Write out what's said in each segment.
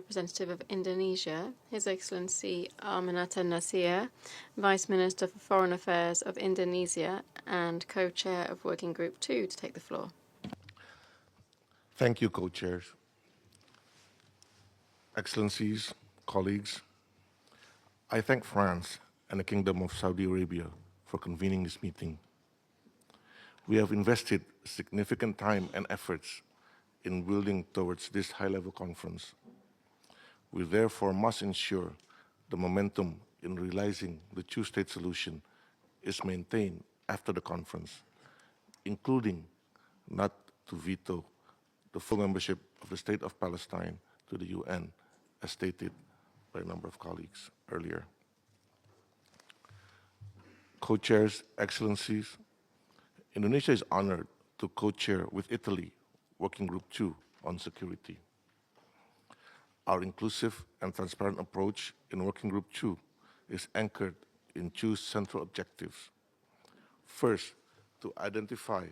representative of Indonesia, His Excellency Aminata Nasir, Vice Minister for Foreign Affairs of Indonesia and co-chair of Working Group 2, to take the floor. Thank you, co-chairs. Excellencies, colleagues, I thank France and the Kingdom of Saudi Arabia for convening this meeting. We have invested significant time and efforts in building towards this high-level conference. We therefore must ensure the momentum in realizing the two-state solution is maintained after the conference, including not to veto the full membership of the State of Palestine to the UN, as stated by a number of colleagues earlier. Co-chairs, Excellencies, Indonesia is honored to co-chair with Italy Working Group 2 on security. Our inclusive and transparent approach in Working Group 2 is anchored in two central objectives. First, to identify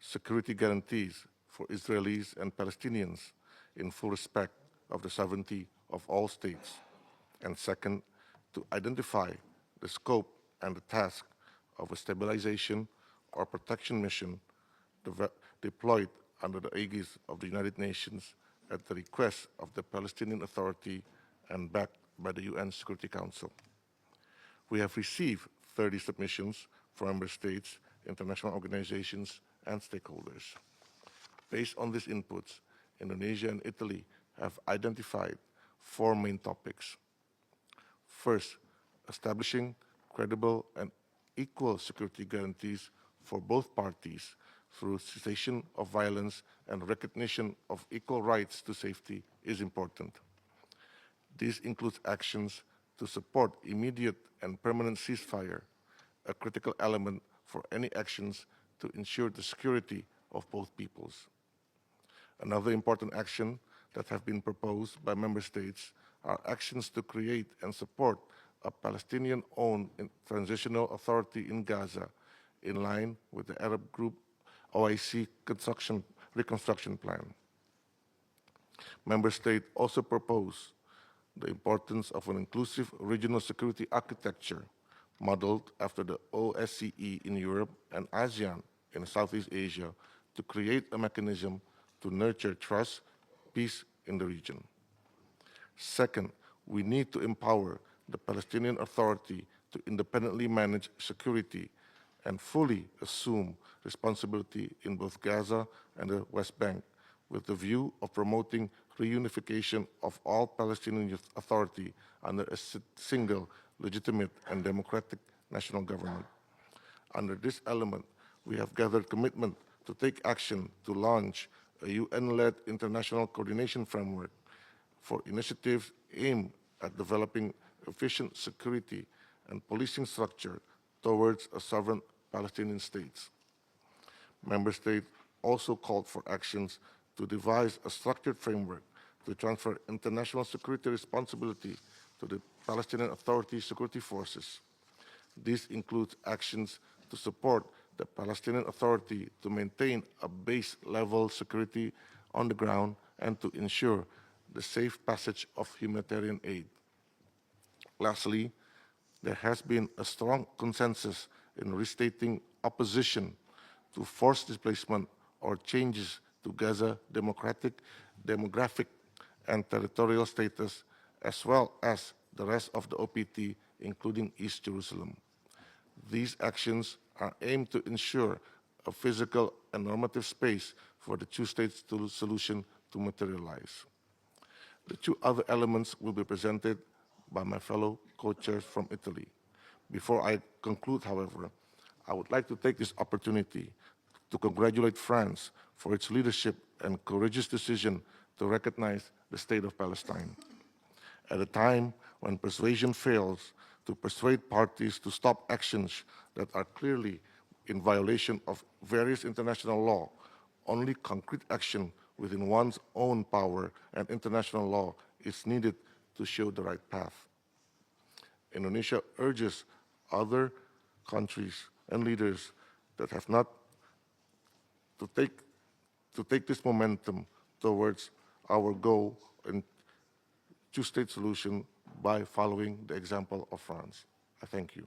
security guarantees for Israelis and Palestinians in full respect of the sovereignty of all states. And second, to identify the scope and the task of a stabilization or protection mission deployed under the aegis of the United Nations at the request of the Palestinian Authority and backed by the UN Security Council. We have received 30 submissions from member states, international organizations, and stakeholders. Based on these inputs, Indonesia and Italy have identified 4 main topics. First, establishing credible and equal security guarantees for both parties through cessation of violence and recognition of equal rights to safety is important. This includes actions to support immediate and permanent ceasefire, a critical element for any actions to ensure the security of both peoples. Another important action that have been proposed by member states are actions to create and support a Palestinian-owned transitional authority in Gaza in line with the Arab Group OIC reconstruction plan. Member states also propose the importance of an inclusive regional security architecture modeled after the OSCE in Europe and ASEAN in Southeast Asia to create a mechanism to nurture trust, peace in the region. Second, we need to empower the Palestinian Authority to independently manage security and fully assume responsibility in both Gaza and the West Bank, with the view of promoting reunification of all Palestinian Authority under a single, legitimate, and democratic national government. Under this element, we have gathered commitment to take action to launch a UN-led international coordination framework for initiatives aimed at developing efficient security and policing structure towards a sovereign Palestinian state. Member states also called for actions to devise a structured framework to transfer international security responsibility to the Palestinian Authority security forces. This includes actions to support the Palestinian Authority to maintain a base-level security on the ground and to ensure the safe passage of humanitarian aid. Lastly, there has been a strong consensus in restating opposition to forced displacement or changes to Gaza demographic and territorial status, as well as the rest of the OPT, including East Jerusalem. These actions are aimed to ensure a physical and normative space for the two-state solution to materialize. The 2 other elements will be presented by my fellow co-chairs from Italy. Before I conclude, however, I would like to take this opportunity to congratulate France for its leadership and courageous decision to recognize the State of Palestine. At a time when persuasion fails to persuade parties to stop actions that are clearly in violation of various international law, only concrete action within one's own power and international law is needed to show the right path. Indonesia urges other countries and leaders that have not to take this momentum towards our goal and two-state solution by following the example of France. I thank you.